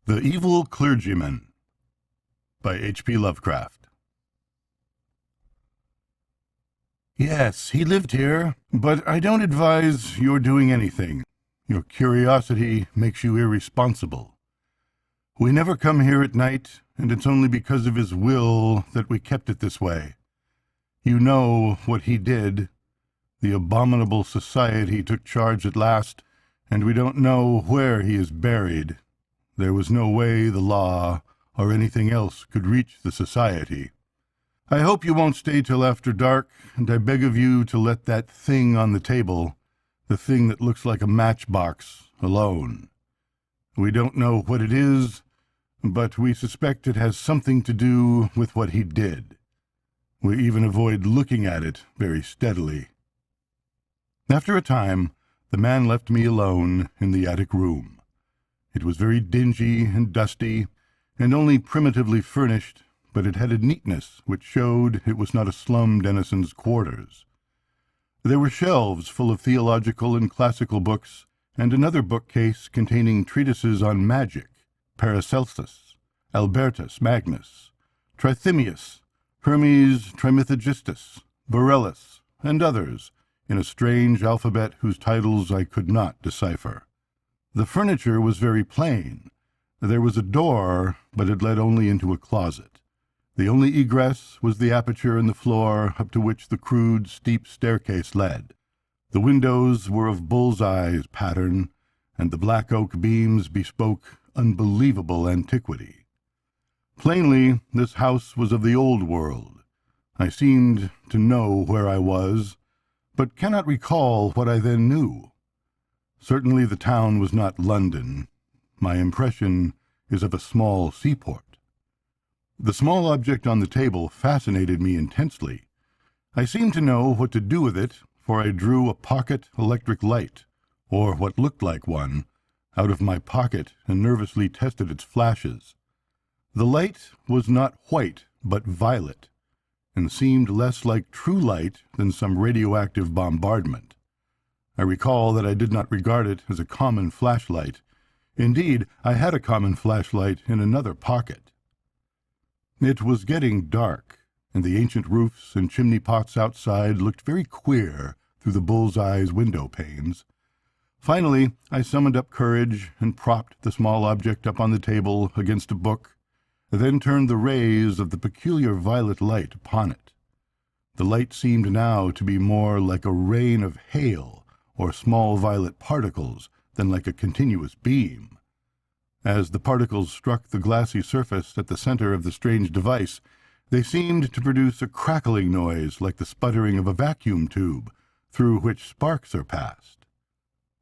The Evil Clergyman by H.P. Lovecraft. Yes, he lived here, but I don't advise your doing anything. Your curiosity makes you irresponsible. We never come here at night, and it's only because of his will that we kept it this way. You know what he did. The abominable society took charge at last, and we don't know where he is buried. There was no way the law or anything else could reach the society. I hope you won't stay till after dark, and I beg of you to let that thing on the table, the thing that looks like a matchbox, alone. We don't know what it is, but we suspect it has something to do with what he did. We even avoid looking at it very steadily. After a time, the man left me alone in the attic room. It was very dingy and dusty, and only primitively furnished, but it had a neatness which showed it was not a slum denizens' quarters. There were shelves full of theological and classical books, and another bookcase containing treatises on magic, Paracelsus, Albertus Magnus, Trithemius, Hermes Trismegistus, Borellus, and others, in a strange alphabet whose titles I could not decipher. The furniture was very plain. There was a door, but it led only into a closet. The only egress was the aperture in the floor up to which the crude, steep staircase led. The windows were of bull's-eye pattern, and the black oak beams bespoke unbelievable antiquity. Plainly, this house was of the old world. I seemed to know where I was, but cannot recall what I then knew. Certainly the town was not London. My impression is of a small seaport. The small object on the table fascinated me intensely. I seemed to know what to do with it, for I drew a pocket electric light, or what looked like one, out of my pocket and nervously tested its flashes. The light was not white, but violet, and seemed less like true light than some radioactive bombardment. I recall that I did not regard it as a common flashlight. Indeed, I had a common flashlight in another pocket. It was getting dark, and the ancient roofs and chimney pots outside looked very queer through the bull's-eye window panes. Finally, I summoned up courage and propped the small object up on the table against a book, then turned the rays of the peculiar violet light upon it. The light seemed now to be more like a rain of hail, or small violet particles, than like a continuous beam. As the particles struck the glassy surface at the center of the strange device, they seemed to produce a crackling noise like the sputtering of a vacuum tube, through which sparks are passed.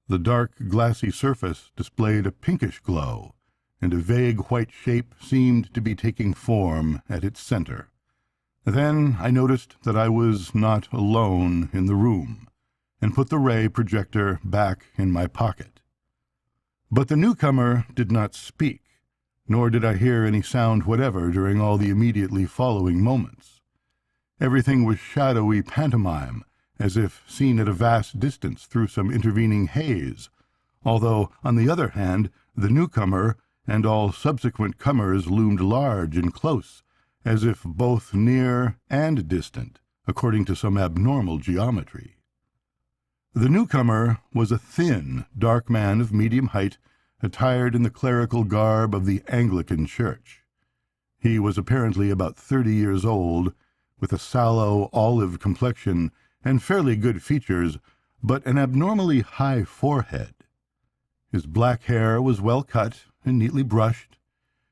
The dark, glassy surface displayed a pinkish glow, and a vague white shape seemed to be taking form at its center. Then I noticed that I was not alone in the room, and put the ray projector back in my pocket. But the newcomer did not speak, nor did I hear any sound whatever during all the immediately following moments. Everything was shadowy pantomime, as if seen at a vast distance through some intervening haze, although, on the other hand, the newcomer and all subsequent comers loomed large and close, as if both near and distant, according to some abnormal geometry. The newcomer was a thin, dark man of medium height, attired in the clerical garb of the Anglican Church. He was apparently about 30 years old, with a sallow, olive complexion and fairly good features, but an abnormally high forehead. His black hair was well cut and neatly brushed,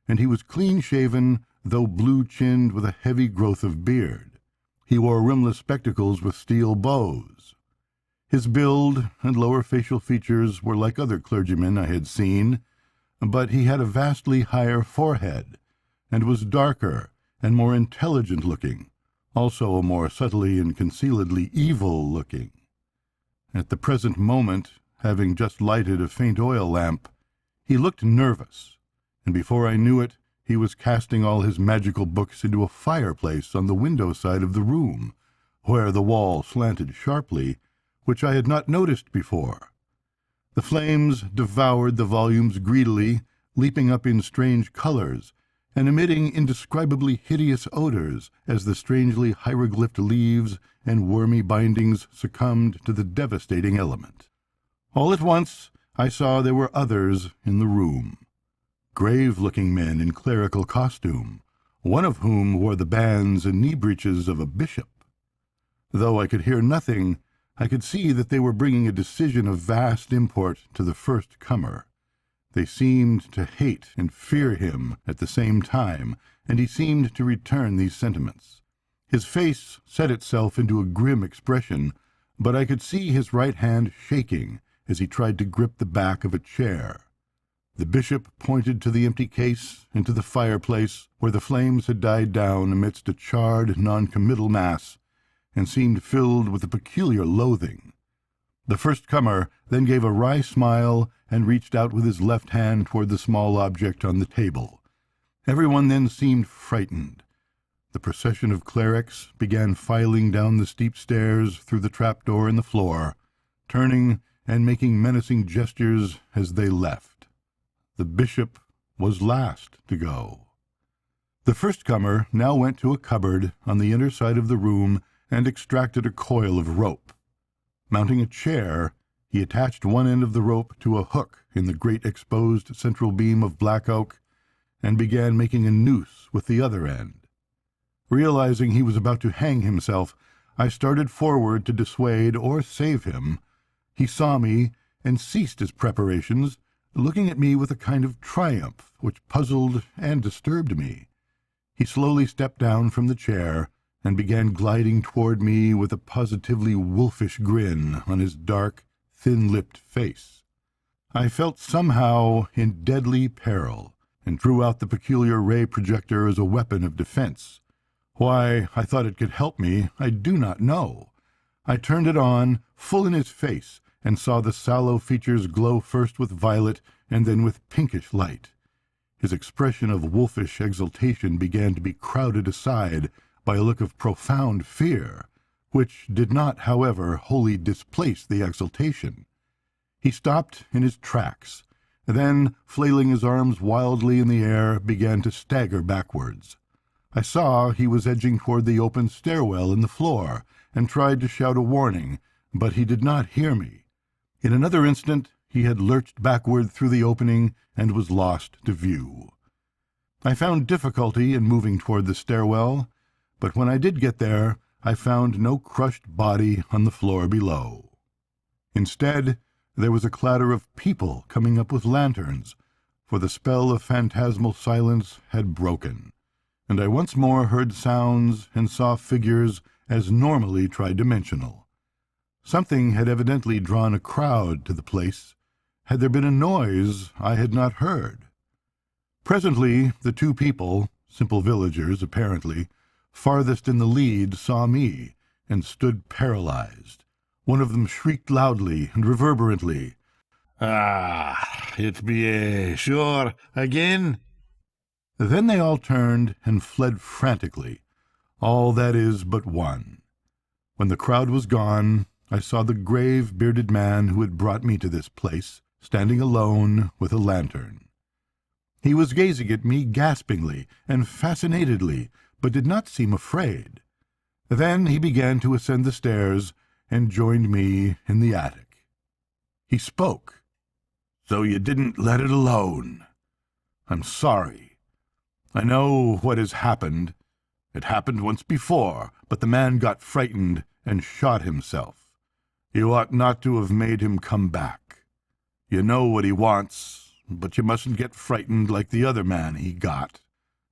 and he was clean-shaven, though blue-chinned with a heavy growth of beard. He wore rimless spectacles with steel bows. His build and lower facial features were like other clergymen I had seen, but he had a vastly higher forehead, and was darker and more intelligent-looking, also more subtly and concealedly evil-looking. At the present moment, having just lighted a faint oil lamp, he looked nervous, and before I knew it, he was casting all his magical books into a fireplace on the window side of the room, where the wall slanted sharply, which I had not noticed before. The flames devoured the volumes greedily, leaping up in strange colors, and emitting indescribably hideous odors as the strangely hieroglyphed leaves and wormy bindings succumbed to the devastating element. All at once I saw there were others in the room. Grave-looking men in clerical costume, one of whom wore the bands and knee-breeches of a bishop. Though I could hear nothing, I could see that they were bringing a decision of vast import to the first comer. They seemed to hate and fear him at the same time, and he seemed to return these sentiments. His face set itself into a grim expression, but I could see his right hand shaking as he tried to grip the back of a chair. The bishop pointed to the empty case and to the fireplace, where the flames had died down amidst a charred, non-committal mass, and seemed filled with a peculiar loathing. The first comer then gave a wry smile and reached out with his left hand toward the small object on the table. Everyone then seemed frightened. The procession of clerics began filing down the steep stairs through the trapdoor in the floor, turning and making menacing gestures as they left. The bishop was last to go. The first comer now went to a cupboard on the inner side of the room and extracted a coil of rope. Mounting a chair, he attached one end of the rope to a hook in the great exposed central beam of black oak and began making a noose with the other end. Realizing he was about to hang himself, I started forward to dissuade or save him. He saw me and ceased his preparations, looking at me with a kind of triumph which puzzled and disturbed me. He slowly stepped down from the chair and began gliding toward me with a positively wolfish grin on his dark, thin-lipped face. I felt somehow in deadly peril, and drew out the peculiar ray projector as a weapon of defense. Why I thought it could help me, I do not know. I turned it on, full in his face, and saw the sallow features glow first with violet and then with pinkish light. His expression of wolfish exultation began to be crowded aside by a look of profound fear, which did not, however, wholly displace the exultation. He stopped in his tracks, then, flailing his arms wildly in the air, began to stagger backwards. I saw he was edging toward the open stairwell in the floor, and tried to shout a warning, but he did not hear me. In another instant he had lurched backward through the opening and was lost to view. I found difficulty in moving toward the stairwell, but when I did get there, I found no crushed body on the floor below. Instead, there was a clatter of people coming up with lanterns, for the spell of phantasmal silence had broken, and I once more heard sounds and saw figures as normally tridimensional. Something had evidently drawn a crowd to the place. Had there been a noise I had not heard? Presently, the two people, simple villagers apparently, farthest in the lead saw me, and stood paralyzed. One of them shrieked loudly and reverberantly, "Ah, it be sure again?" Then they all turned and fled frantically, all that is but one. When the crowd was gone, I saw the grave, bearded man who had brought me to this place, standing alone with a lantern. He was gazing at me gaspingly and fascinatedly, but did not seem afraid. Then he began to ascend the stairs and joined me in the attic. He spoke. "So you didn't let it alone. I'm sorry. I know what has happened. It happened once before, but the man got frightened and shot himself. You ought not to have made him come back. You know what he wants, but you mustn't get frightened like the other man he got.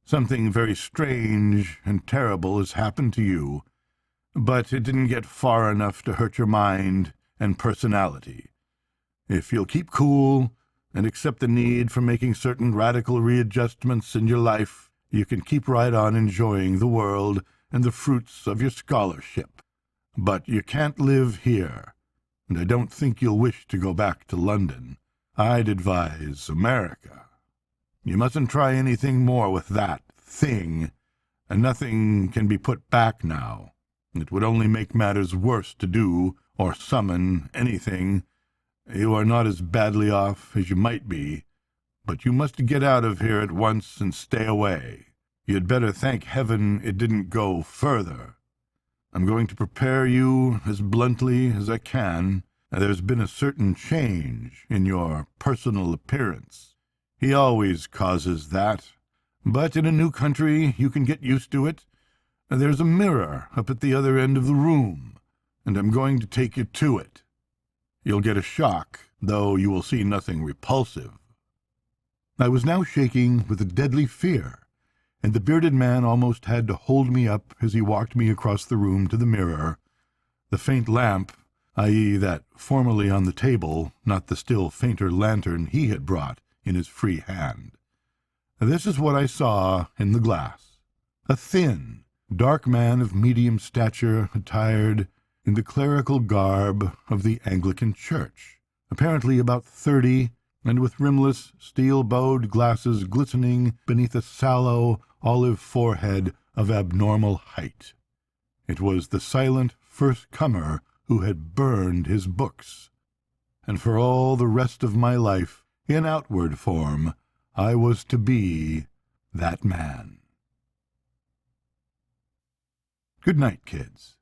Something very strange and terrible has happened to you, but it didn't get far enough to hurt your mind and personality. If you'll keep cool and accept the need for making certain radical readjustments in your life, you can keep right on enjoying the world and the fruits of your scholarship. But you can't live here, and I don't think you'll wish to go back to London. I'd advise America. You mustn't try anything more with that thing, and nothing can be put back now. It would only make matters worse to do or summon anything. You are not as badly off as you might be, but you must get out of here at once and stay away. You'd better thank heaven it didn't go further. I'm going to prepare you as bluntly as I can. There's been a certain change in your personal appearance. He always causes that. But in a new country, you can get used to it. There's a mirror up at the other end of the room, and I'm going to take you to it. You'll get a shock, though you will see nothing repulsive." I was now shaking with a deadly fear, and the bearded man almost had to hold me up as he walked me across the room to the mirror, the faint lamp, i.e. that formerly on the table, not the still fainter lantern he had brought in his free hand. This is what I saw in the glass. A thin, dark man of medium stature, attired in the clerical garb of the Anglican Church, apparently about 30, and with rimless, steel-bowed glasses glistening beneath a sallow, olive forehead of abnormal height. It was the silent first-comer who had burned his books, and for all the rest of my life, in outward form, I was to be that man. Good night, kids.